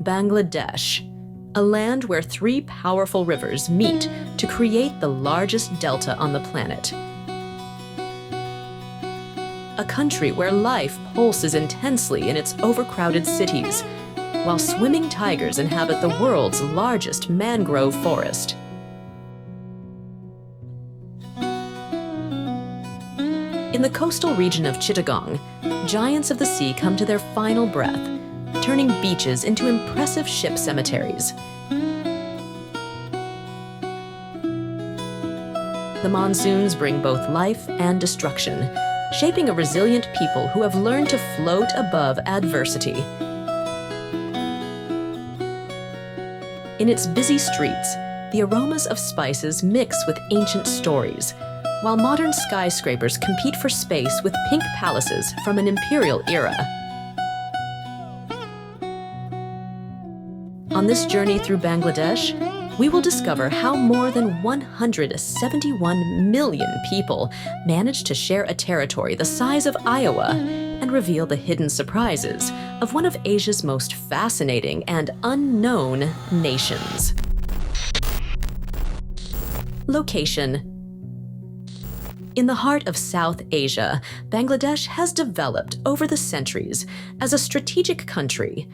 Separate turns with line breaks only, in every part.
Bangladesh, a land where three powerful rivers meet to create the largest delta on the planet. A country where life pulses intensely in its overcrowded cities, while swimming tigers inhabit the world's largest mangrove forest. In the coastal region of Chittagong, giants of the sea come to their final breath, turning beaches into impressive ship cemeteries. The monsoons bring both life and destruction, shaping a resilient people who have learned to float above adversity. In its busy streets, the aromas of spices mix with ancient stories, while modern skyscrapers compete for space with pink palaces from an imperial era. On this journey through Bangladesh, we will discover how more than 171 million people managed to share a territory the size of Iowa and reveal the hidden surprises of one of Asia's most fascinating and unknown nations. Location. In the heart of South Asia, Bangladesh has developed over the centuries as a strategic country,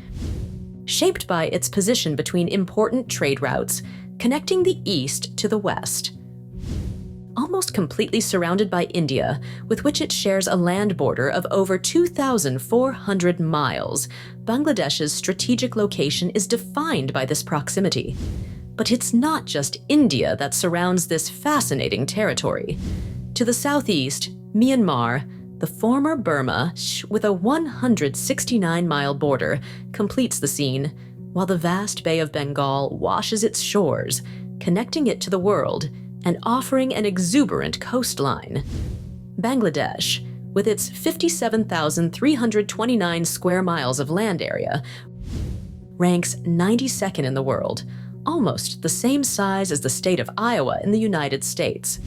shaped by its position between important trade routes connecting the east to the west. Almost completely surrounded by India, with which it shares a land border of over 2,400 miles, Bangladesh's strategic location is defined by this proximity. But it's not just India that surrounds this fascinating territory. To the southeast, Myanmar, the former Burma, with a 169-mile border, completes the scene, while the vast Bay of Bengal washes its shores, connecting it to the world and offering an exuberant coastline. Bangladesh, with its 57,329 square miles of land area, ranks 92nd in the world, almost the same size as the state of Iowa in the United States.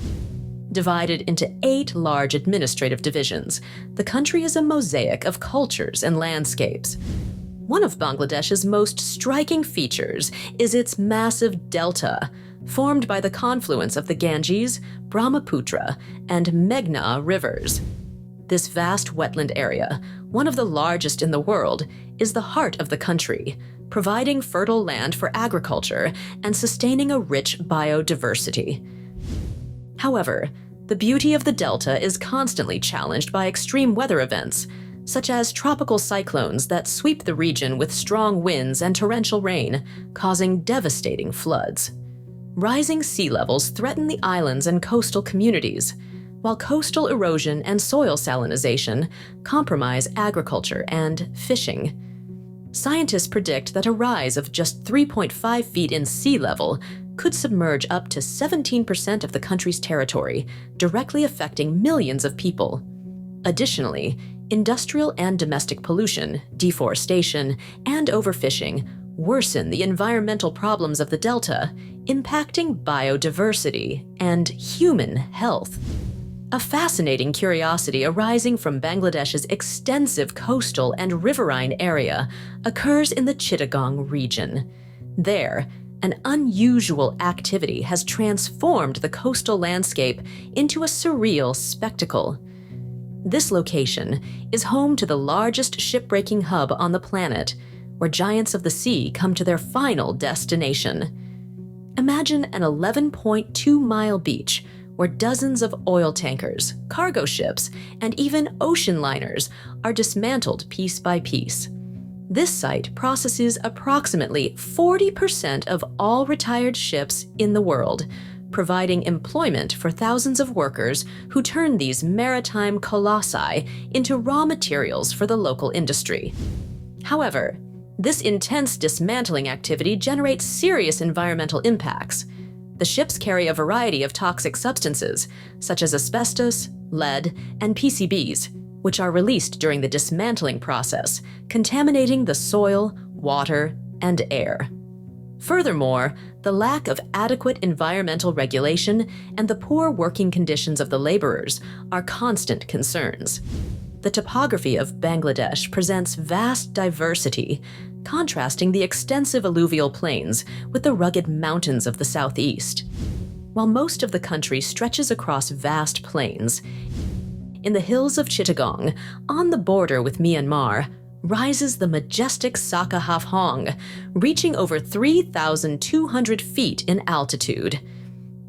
Divided into 8 large administrative divisions, the country is a mosaic of cultures and landscapes. One of Bangladesh's most striking features is its massive delta, formed by the confluence of the Ganges, Brahmaputra, and Meghna rivers. This vast wetland area, one of the largest in the world, is the heart of the country, providing fertile land for agriculture and sustaining a rich biodiversity. However, the beauty of the delta is constantly challenged by extreme weather events, such as tropical cyclones that sweep the region with strong winds and torrential rain, causing devastating floods. Rising sea levels threaten the islands and coastal communities, while coastal erosion and soil salinization compromise agriculture and fishing. Scientists predict that a rise of just 3.5 feet in sea level could submerge up to 17% of the country's territory, directly affecting millions of people. Additionally, industrial and domestic pollution, deforestation, and overfishing worsen the environmental problems of the delta, impacting biodiversity and human health. A fascinating curiosity arising from Bangladesh's extensive coastal and riverine area occurs in the Chittagong region. There, an unusual activity has transformed the coastal landscape into a surreal spectacle. This location is home to the largest shipbreaking hub on the planet, where giants of the sea come to their final destination. Imagine an 11.2-mile beach where dozens of oil tankers, cargo ships, and even ocean liners are dismantled piece by piece. This site processes approximately 40% of all retired ships in the world, providing employment for thousands of workers who turn these maritime colossi into raw materials for the local industry. However, this intense dismantling activity generates serious environmental impacts. The ships carry a variety of toxic substances, such as asbestos, lead, and PCBs, which are released during the dismantling process, contaminating the soil, water, and air. Furthermore, the lack of adequate environmental regulation and the poor working conditions of the laborers are constant concerns. The topography of Bangladesh presents vast diversity, contrasting the extensive alluvial plains with the rugged mountains of the southeast. While most of the country stretches across vast plains, in the hills of Chittagong, on the border with Myanmar, rises the majestic Sakahafhong, reaching over 3,200 feet in altitude.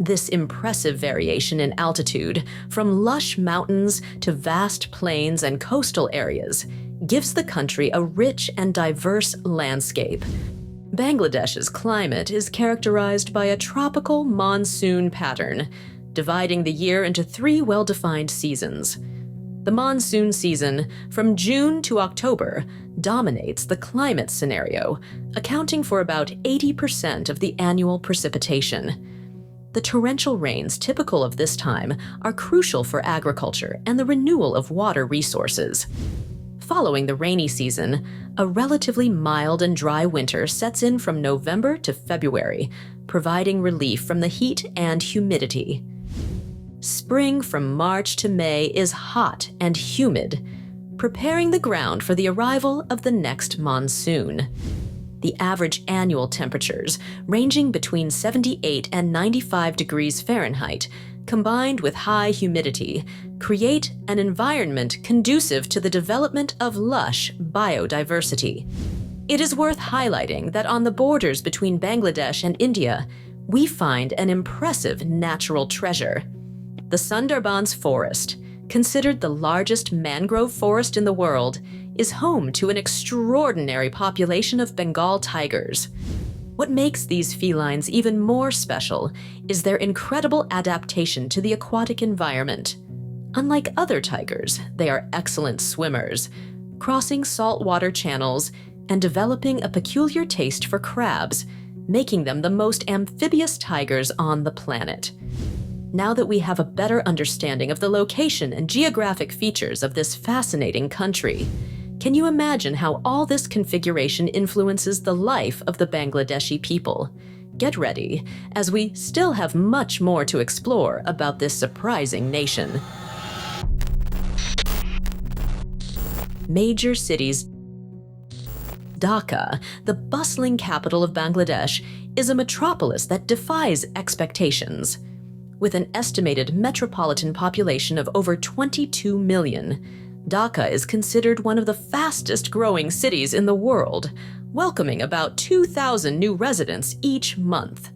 This impressive variation in altitude, from lush mountains to vast plains and coastal areas, gives the country a rich and diverse landscape. Bangladesh's climate is characterized by a tropical monsoon pattern, dividing the year into 3 well-defined seasons. The monsoon season, from June to October, dominates the climate scenario, accounting for about 80% of the annual precipitation. The torrential rains typical of this time are crucial for agriculture and the renewal of water resources. Following the rainy season, a relatively mild and dry winter sets in from November to February, providing relief from the heat and humidity. Spring from March to May is hot and humid, preparing the ground for the arrival of the next monsoon. The average annual temperatures, ranging between 78 and 95 degrees Fahrenheit, combined with high humidity, create an environment conducive to the development of lush biodiversity. It is worth highlighting that on the borders between Bangladesh and India, we find an impressive natural treasure. The Sundarbans forest, considered the largest mangrove forest in the world, is home to an extraordinary population of Bengal tigers. What makes these felines even more special is their incredible adaptation to the aquatic environment. Unlike other tigers, they are excellent swimmers, crossing saltwater channels and developing a peculiar taste for crabs, making them the most amphibious tigers on the planet. Now that we have a better understanding of the location and geographic features of this fascinating country, can you imagine how all this configuration influences the life of the Bangladeshi people? Get ready, as we still have much more to explore about this surprising nation. Major cities. Dhaka, the bustling capital of Bangladesh, is a metropolis that defies expectations. With an estimated metropolitan population of over 22 million, Dhaka is considered one of the fastest-growing cities in the world, welcoming about 2,000 new residents each month.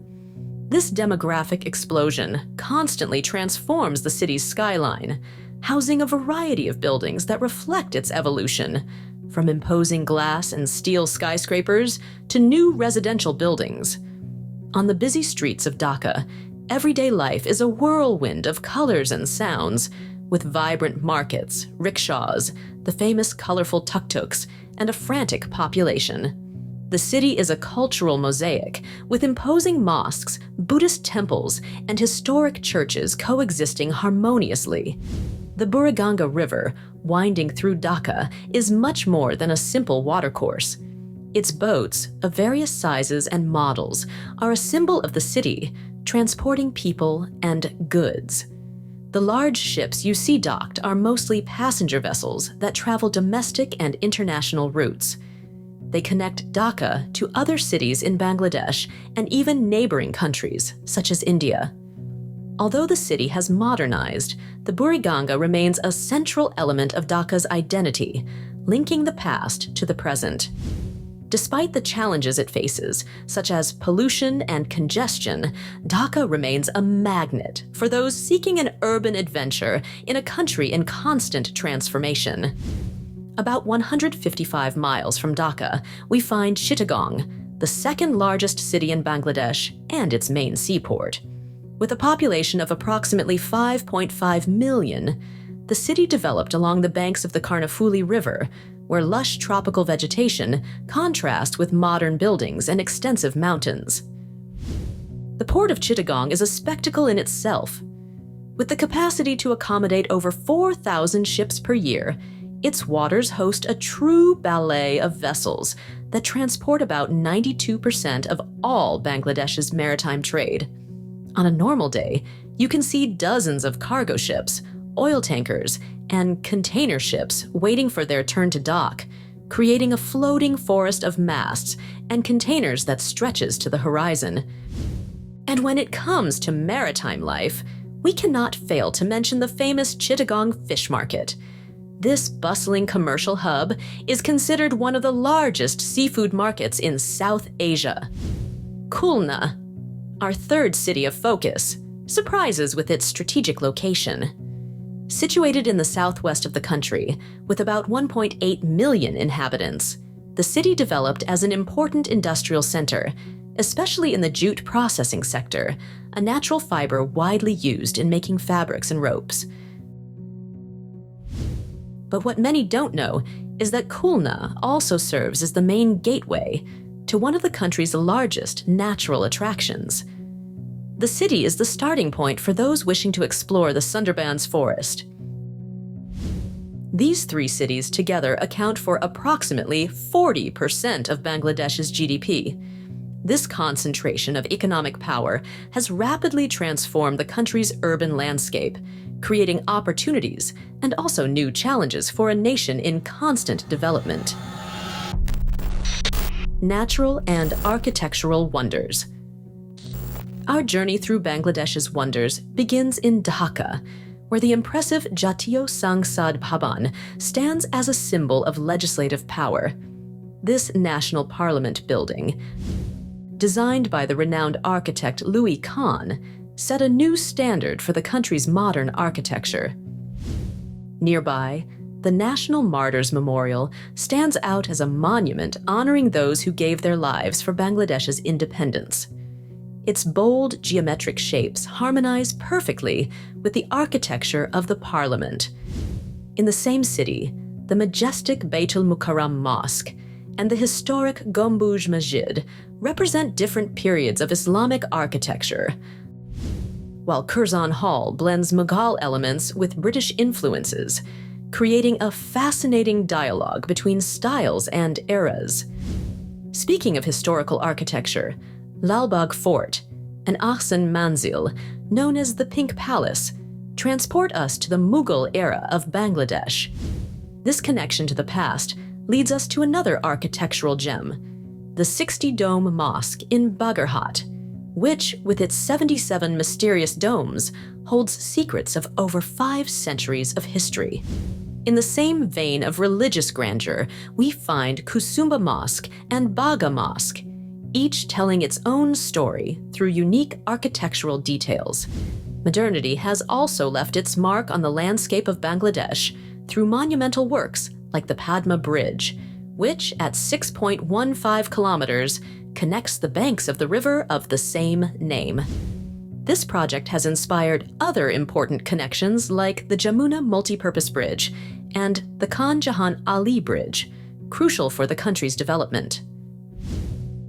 This demographic explosion constantly transforms the city's skyline, housing a variety of buildings that reflect its evolution, from imposing glass and steel skyscrapers to new residential buildings. On the busy streets of Dhaka, everyday life is a whirlwind of colors and sounds, with vibrant markets, rickshaws, the famous colorful tuk-tuks, and a frantic population. The city is a cultural mosaic, with imposing mosques, Buddhist temples, and historic churches coexisting harmoniously. The Buriganga River, winding through Dhaka, is much more than a simple watercourse. Its boats, of various sizes and models, are a symbol of the city, transporting people and goods. The large ships you see docked are mostly passenger vessels that travel domestic and international routes. They connect Dhaka to other cities in Bangladesh and even neighboring countries, such as India. Although the city has modernized, the Buriganga remains a central element of Dhaka's identity, linking the past to the present. Despite the challenges it faces, such as pollution and congestion, Dhaka remains a magnet for those seeking an urban adventure in a country in constant transformation. About 155 miles from Dhaka, we find Chittagong, the second largest city in Bangladesh and its main seaport. With a population of approximately 5.5 million, the city developed along the banks of the Karnafuli River, where lush tropical vegetation contrasts with modern buildings and extensive mountains. The port of Chittagong is a spectacle in itself. With the capacity to accommodate over 4,000 ships per year, its waters host a true ballet of vessels that transport about 92% of all Bangladesh's maritime trade. On a normal day, you can see dozens of cargo ships, oil tankers, and container ships waiting for their turn to dock, creating a floating forest of masts and containers that stretches to the horizon. And when it comes to maritime life, we cannot fail to mention the famous Chittagong fish market. This bustling commercial hub is considered one of the largest seafood markets in South Asia. Khulna, our third city of focus, surprises with its strategic location. Situated in the southwest of the country, with about 1.8 million inhabitants, the city developed as an important industrial center, especially in the jute processing sector, a natural fiber widely used in making fabrics and ropes. But what many don't know is that Khulna also serves as the main gateway to one of the country's largest natural attractions. The city is the starting point for those wishing to explore the Sundarbans forest. These three cities together account for approximately 40% of Bangladesh's GDP. This concentration of economic power has rapidly transformed the country's urban landscape, creating opportunities and also new challenges for a nation in constant development. Natural and architectural wonders. Our journey through Bangladesh's wonders begins in Dhaka, where the impressive Jatiyo Sangsad Bhavan stands as a symbol of legislative power. This national parliament building, designed by the renowned architect Louis Kahn, set a new standard for the country's modern architecture. Nearby, the National Martyrs Memorial stands out as a monument honoring those who gave their lives for Bangladesh's independence. Its bold geometric shapes harmonize perfectly with the architecture of the parliament. In the same city, the majestic Baitul Mukarram Mosque and the historic Gombuj Masjid represent different periods of Islamic architecture, while Curzon Hall blends Mughal elements with British influences, creating a fascinating dialogue between styles and eras. Speaking of historical architecture, Lalbagh Fort and Ahsan Manzil, known as the Pink Palace, transport us to the Mughal era of Bangladesh. This connection to the past leads us to another architectural gem, the 60-dome mosque in Bagarhat, which, with its 77 mysterious domes, holds secrets of over 5 centuries of history. In the same vein of religious grandeur, we find Kusumba Mosque and Baga Mosque, each telling its own story through unique architectural details. Modernity has also left its mark on the landscape of Bangladesh through monumental works like the Padma Bridge, which, at 6.15 kilometers, connects the banks of the river of the same name. This project has inspired other important connections like the Jamuna Multipurpose Bridge and the Khan Jahan Ali Bridge, crucial for the country's development.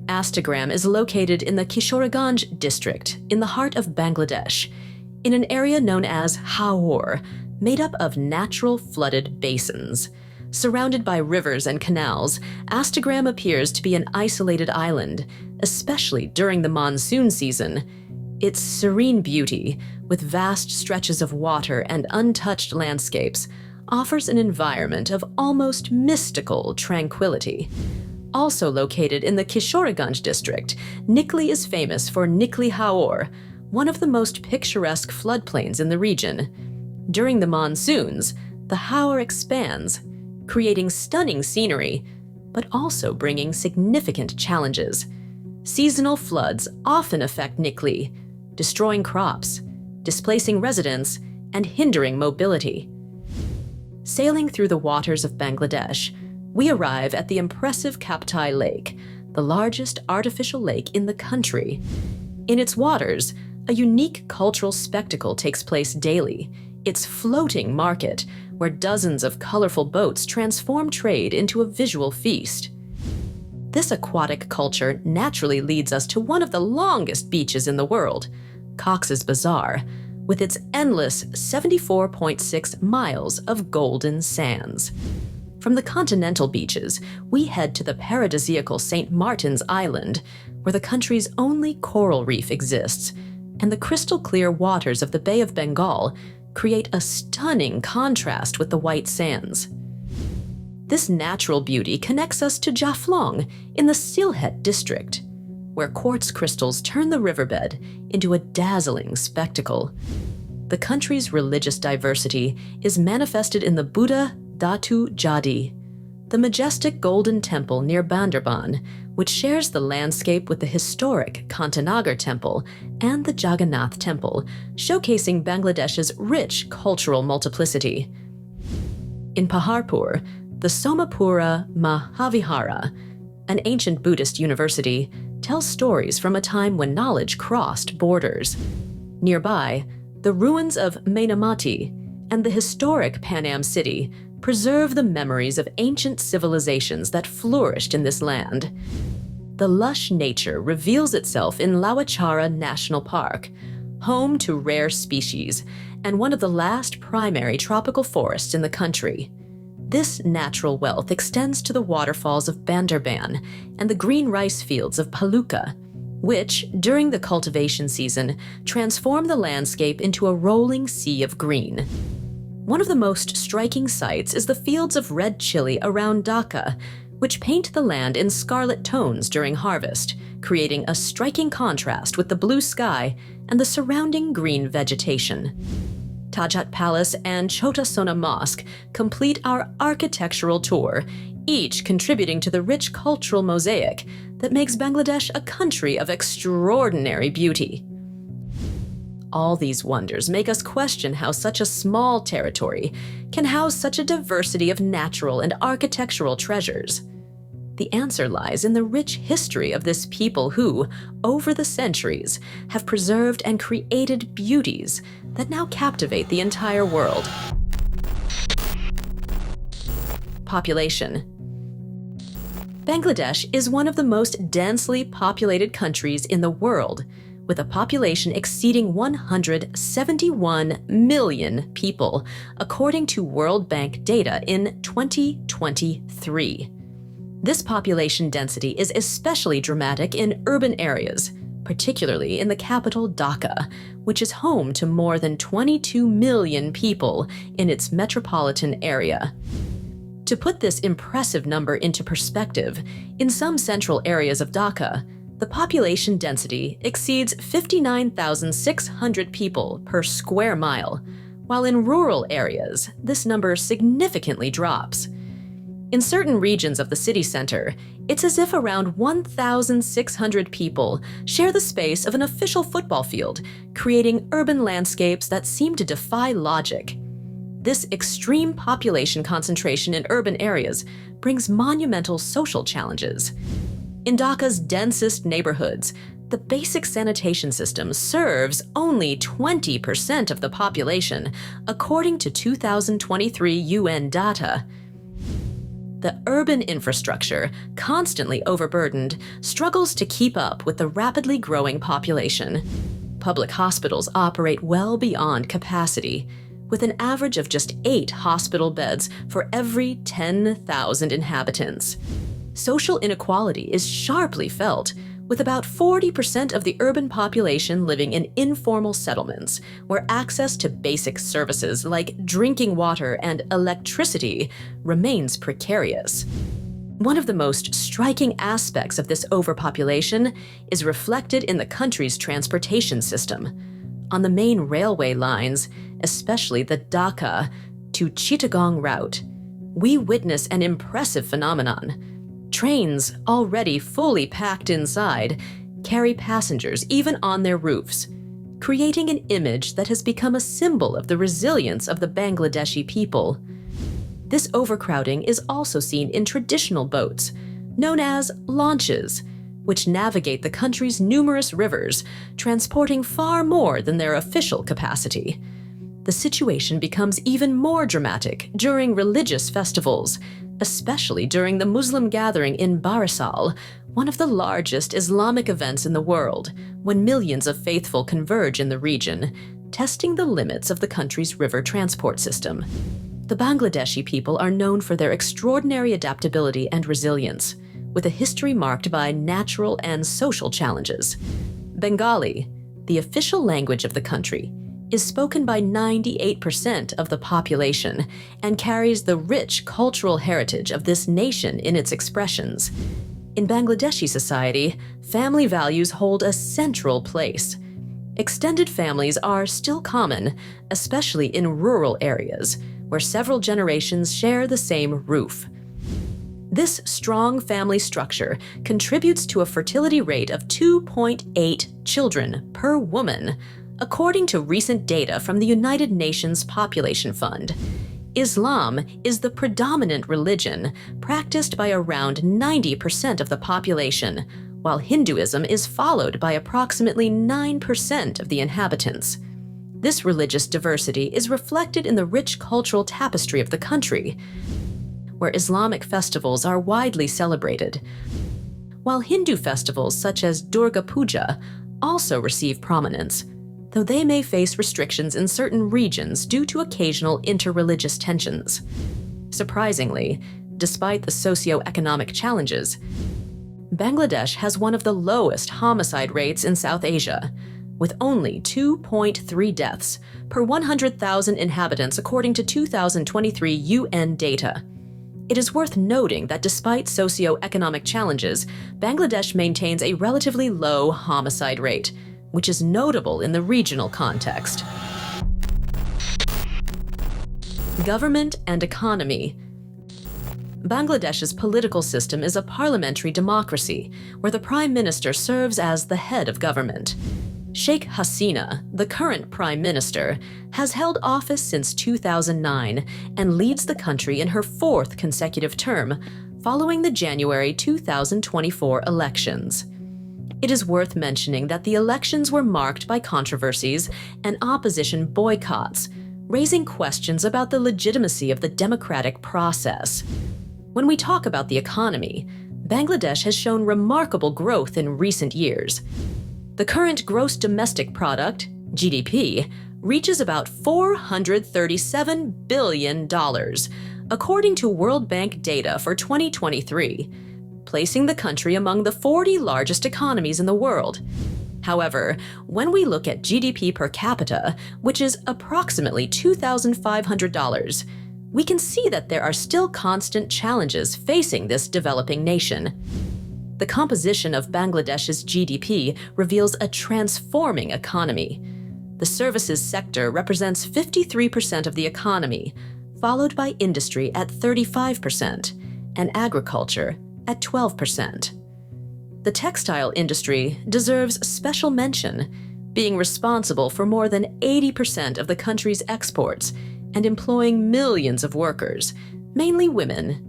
Astagram is located in the Kishoreganj district in the heart of Bangladesh, in an area known as Haor, made up of natural flooded basins. Surrounded by rivers and canals, Astagram appears to be an isolated island, especially during the monsoon season. Its serene beauty, with vast stretches of water and untouched landscapes, offers an environment of almost mystical tranquility. Also located in the Kishoreganj district, Nikli is famous for Nikli Haor, one of the most picturesque floodplains in the region. During the monsoons, the Haor expands, creating stunning scenery, but also bringing significant challenges. Seasonal floods often affect Nikli, destroying crops, displacing residents, and hindering mobility. Sailing through the waters of Bangladesh, we arrive at the impressive Kaptai Lake, the largest artificial lake in the country. In its waters, a unique cultural spectacle takes place daily, its floating market, where dozens of colorful boats transform trade into a visual feast. This aquatic culture naturally leads us to one of the longest beaches in the world, Cox's Bazar, with its endless 74.6 miles of golden sands. From the continental beaches, we head to the paradisiacal St. Martin's Island, where the country's only coral reef exists, and the crystal-clear waters of the Bay of Bengal create a stunning contrast with the white sands. This natural beauty connects us to Jaflong in the Sylhet district, where quartz crystals turn the riverbed into a dazzling spectacle. The country's religious diversity is manifested in the Buddha Datu Jadi, the majestic golden temple near Bandarban, which shares the landscape with the historic Kantanagar Temple and the Jagannath Temple, showcasing Bangladesh's rich cultural multiplicity. In Paharpur, the Somapura Mahavihara, an ancient Buddhist university, tells stories from a time when knowledge crossed borders. Nearby, the ruins of Mainamati and the historic Panam city preserve the memories of ancient civilizations that flourished in this land. The lush nature reveals itself in Lawachara National Park, home to rare species and one of the last primary tropical forests in the country. This natural wealth extends to the waterfalls of Bandarban and the green rice fields of Paluka, which, during the cultivation season, transform the landscape into a rolling sea of green. One of the most striking sights is the fields of red chili around Dhaka, which paint the land in scarlet tones during harvest, creating a striking contrast with the blue sky and the surrounding green vegetation. Tajat Palace and Chota Sona Mosque complete our architectural tour, each contributing to the rich cultural mosaic that makes Bangladesh a country of extraordinary beauty. All these wonders make us question how such a small territory can house such a diversity of natural and architectural treasures. The answer lies in the rich history of this people who, over the centuries, have preserved and created beauties that now captivate the entire world. Population. Bangladesh is one of the most densely populated countries in the world, with a population exceeding 171 million people, according to World Bank data in 2023. This population density is especially dramatic in urban areas, particularly in the capital Dhaka, which is home to more than 22 million people in its metropolitan area. To put this impressive number into perspective, in some central areas of Dhaka, the population density exceeds 59,600 people per square mile, while in rural areas, this number significantly drops. In certain regions of the city center, it's as if around 1,600 people share the space of an official football field, creating urban landscapes that seem to defy logic. This extreme population concentration in urban areas brings monumental social challenges. In Dhaka's densest neighborhoods, the basic sanitation system serves only 20% of the population, according to 2023 UN data. The urban infrastructure, constantly overburdened, struggles to keep up with the rapidly growing population. Public hospitals operate well beyond capacity, with an average of just 8 hospital beds for every 10,000 inhabitants. Social inequality is sharply felt, with about 40% of the urban population living in informal settlements, where access to basic services like drinking water and electricity remains precarious. One of the most striking aspects of this overpopulation is reflected in the country's transportation system. On the main railway lines, especially the Dhaka to Chittagong route, we witness an impressive phenomenon. Trains, already fully packed inside, carry passengers even on their roofs, creating an image that has become a symbol of the resilience of the Bangladeshi people. This overcrowding is also seen in traditional boats, known as launches, which navigate the country's numerous rivers, transporting far more than their official capacity. The situation becomes even more dramatic during religious festivals, especially during the Muslim gathering in Barisal, one of the largest Islamic events in the world, when millions of faithful converge in the region, testing the limits of the country's river transport system. The Bangladeshi people are known for their extraordinary adaptability and resilience, with a history marked by natural and social challenges. Bengali, the official language of the country, is spoken by 98% of the population and carries the rich cultural heritage of this nation in its expressions. In Bangladeshi society, family values hold a central place. Extended families are still common, especially in rural areas, where several generations share the same roof. This strong family structure contributes to a fertility rate of 2.8 children per woman, according to recent data from the United Nations Population Fund. Islam is the predominant religion practiced by around 90% of the population, while Hinduism is followed by approximately 9% of the inhabitants. This religious diversity is reflected in the rich cultural tapestry of the country, where Islamic festivals are widely celebrated, while Hindu festivals such as Durga Puja also receive prominence, though they may face restrictions in certain regions due to occasional interreligious tensions. Surprisingly, despite the socio-economic challenges, Bangladesh has one of the lowest homicide rates in South Asia, with only 2.3 deaths per 100,000 inhabitants according to 2023 UN data. It is worth noting that despite socio-economic challenges, Bangladesh maintains a relatively low homicide rate, which is notable in the regional context. Government and economy. Bangladesh's political system is a parliamentary democracy, where the Prime Minister serves as the head of government. Sheikh Hasina, the current Prime Minister, has held office since 2009 and leads the country in her fourth consecutive term, following the January 2024 elections. It is worth mentioning that the elections were marked by controversies and opposition boycotts, raising questions about the legitimacy of the democratic process. When we talk about the economy, Bangladesh has shown remarkable growth in recent years. The current gross domestic product, GDP, reaches about $437 billion, according to World Bank data for 2023, placing the country among the 40 largest economies in the world. However, when we look at GDP per capita, which is approximately $2,500, we can see that there are still constant challenges facing this developing nation. The composition of Bangladesh's GDP reveals a transforming economy. The services sector represents 53% of the economy, followed by industry at 35% and agriculture at 12%. The textile industry deserves special mention, being responsible for more than 80% of the country's exports and employing millions of workers, mainly women.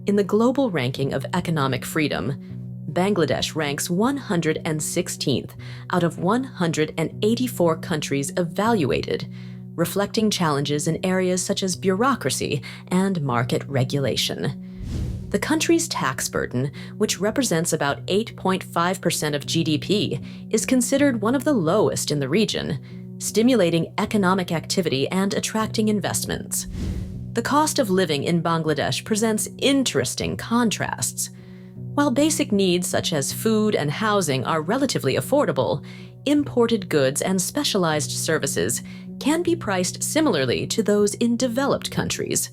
In the global ranking of economic freedom, Bangladesh ranks 116th out of 184 countries evaluated, reflecting challenges in areas such as bureaucracy and market regulation. The country's tax burden, which represents about 8.5% of GDP, is considered one of the lowest in the region, stimulating economic activity and attracting investments. The cost of living in Bangladesh presents interesting contrasts. While basic needs such as food and housing are relatively affordable, imported goods and specialized services can be priced similarly to those in developed countries.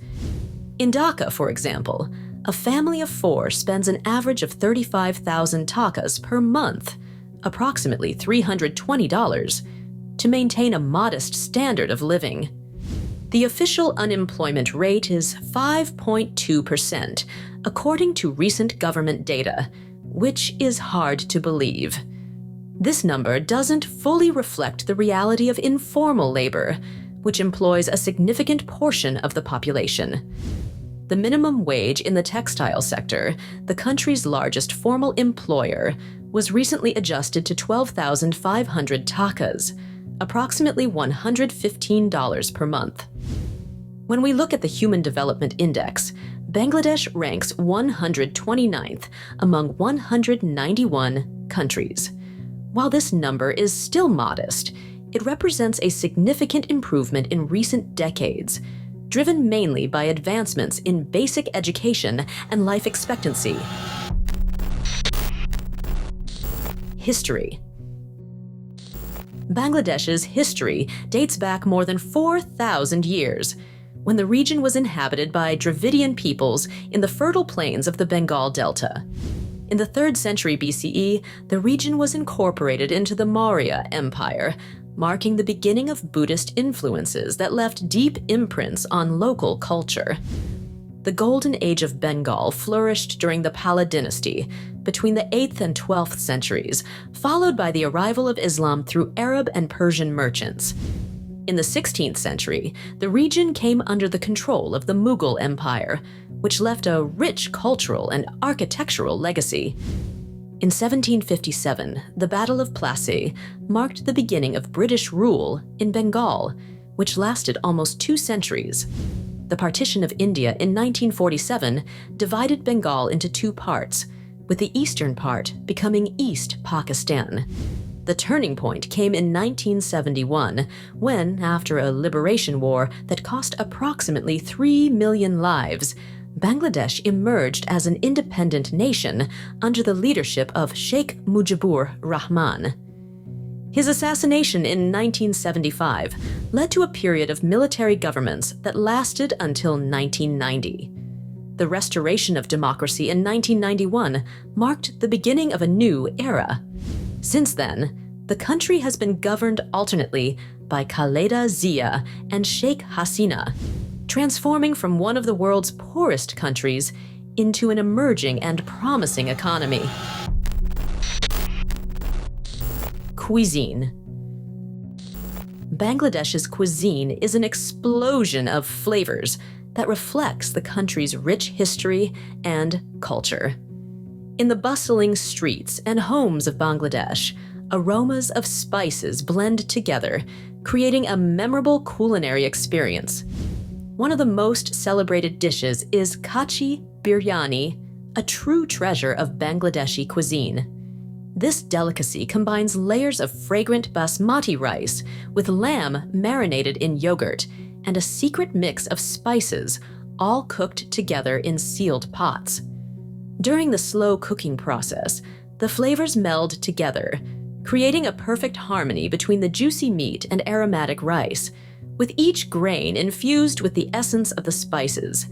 In Dhaka, for example, a family of 4 spends an average of 35,000 takas per month, approximately $320, to maintain a modest standard of living. The official unemployment rate is 5.2%, according to recent government data, which is hard to believe. This number doesn't fully reflect the reality of informal labor, which employs a significant portion of the population. The minimum wage in the textile sector, the country's largest formal employer, was recently adjusted to 12,500 takas, approximately $115 per month. When we look at the Human Development Index, Bangladesh ranks 129th among 191 countries. While this number is still modest, it represents a significant improvement in recent decades, driven mainly by advancements in basic education and life expectancy. History. Bangladesh's history dates back more than 4,000 years, when the region was inhabited by Dravidian peoples in the fertile plains of the Bengal Delta. In the 3rd century BCE, the region was incorporated into the Maurya Empire, marking the beginning of Buddhist influences that left deep imprints on local culture. The Golden Age of Bengal flourished during the Pala dynasty, between the 8th and 12th centuries, followed by the arrival of Islam through Arab and Persian merchants. In the 16th century, the region came under the control of the Mughal Empire, which left a rich cultural and architectural legacy. In 1757, the Battle of Plassey marked the beginning of British rule in Bengal, which lasted almost 2 centuries. The partition of India in 1947 divided Bengal into 2 parts, with the eastern part becoming East Pakistan. The turning point came in 1971, when, after a liberation war that cost approximately 3 million lives, Bangladesh emerged as an independent nation under the leadership of Sheikh Mujibur Rahman. His assassination in 1975 led to a period of military governments that lasted until 1990. The restoration of democracy in 1991 marked the beginning of a new era. Since then, the country has been governed alternately by Khaleda Zia and Sheikh Hasina, transforming from one of the world's poorest countries into an emerging and promising economy. Cuisine. Bangladesh's cuisine is an explosion of flavors that reflects the country's rich history and culture. In the bustling streets and homes of Bangladesh, aromas of spices blend together, creating a memorable culinary experience. One of the most celebrated dishes is kachi biryani, a true treasure of Bangladeshi cuisine. This delicacy combines layers of fragrant basmati rice with lamb marinated in yogurt and a secret mix of spices, all cooked together in sealed pots. During the slow cooking process, the flavors meld together, creating a perfect harmony between the juicy meat and aromatic rice, with each grain infused with the essence of the spices.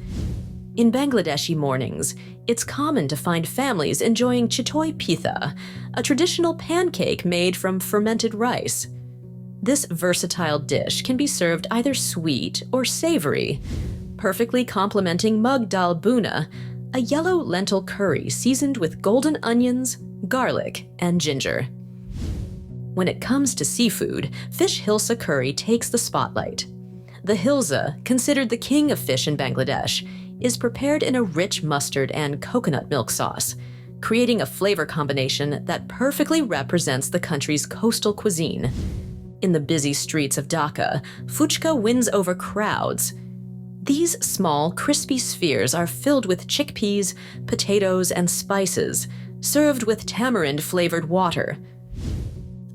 In Bangladeshi mornings, it's common to find families enjoying chitoi pitha, a traditional pancake made from fermented rice. This versatile dish can be served either sweet or savory, perfectly complementing mug dal buna, a yellow lentil curry seasoned with golden onions, garlic, and ginger. When it comes to seafood, fish hilsa curry takes the spotlight. The hilsa, considered the king of fish in Bangladesh, is prepared in a rich mustard and coconut milk sauce, creating a flavor combination that perfectly represents the country's coastal cuisine. In the busy streets of Dhaka, fuchka wins over crowds. These small, crispy spheres are filled with chickpeas, potatoes, and spices, served with tamarind-flavored water.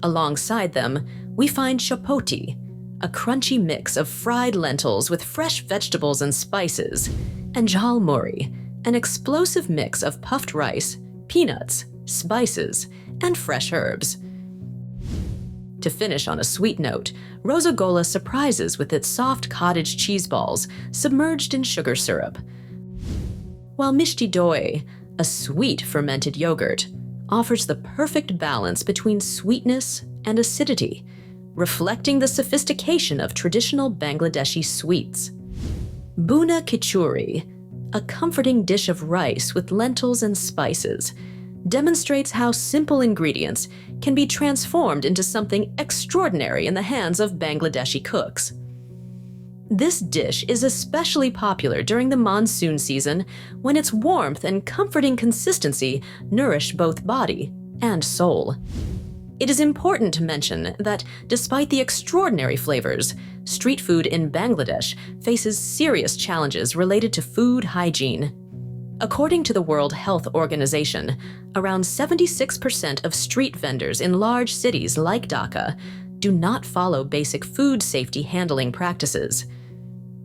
Alongside them, we find chapoti, a crunchy mix of fried lentils with fresh vegetables and spices, and jhalmuri, an explosive mix of puffed rice, peanuts, spices, and fresh herbs. To finish on a sweet note, Rosagola surprises with its soft cottage cheese balls submerged in sugar syrup, while mishti doi, a sweet fermented yogurt, offers the perfect balance between sweetness and acidity, reflecting the sophistication of traditional Bangladeshi sweets. Buna khichuri, a comforting dish of rice with lentils and spices, demonstrates how simple ingredients can be transformed into something extraordinary in the hands of Bangladeshi cooks. This dish is especially popular during the monsoon season, when its warmth and comforting consistency nourish both body and soul. It is important to mention that despite the extraordinary flavors, street food in Bangladesh faces serious challenges related to food hygiene. According to the World Health Organization, around 76% of street vendors in large cities like Dhaka do not follow basic food safety handling practices.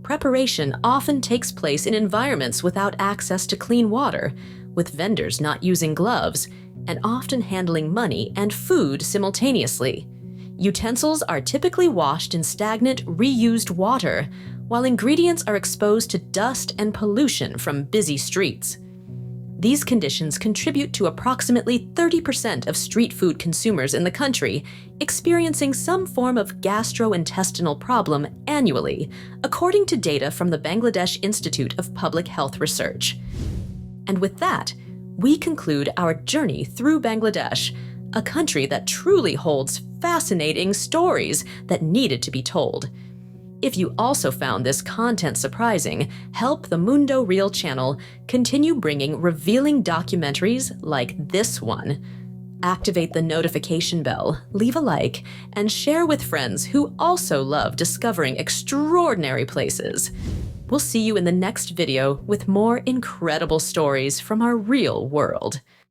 Preparation often takes place in environments without access to clean water, with vendors not using gloves and often handling money and food simultaneously. Utensils are typically washed in stagnant, reused water, while ingredients are exposed to dust and pollution from busy streets. These conditions contribute to approximately 30% of street food consumers in the country experiencing some form of gastrointestinal problem annually, according to data from the Bangladesh Institute of Public Health Research. And with that, we conclude our journey through Bangladesh, a country that truly holds fascinating stories that needed to be told. If you also found this content surprising, help the Mundo Reel channel continue bringing revealing documentaries like this one. Activate the notification bell, leave a like, and share with friends who also love discovering extraordinary places. We'll see you in the next video with more incredible stories from our real world.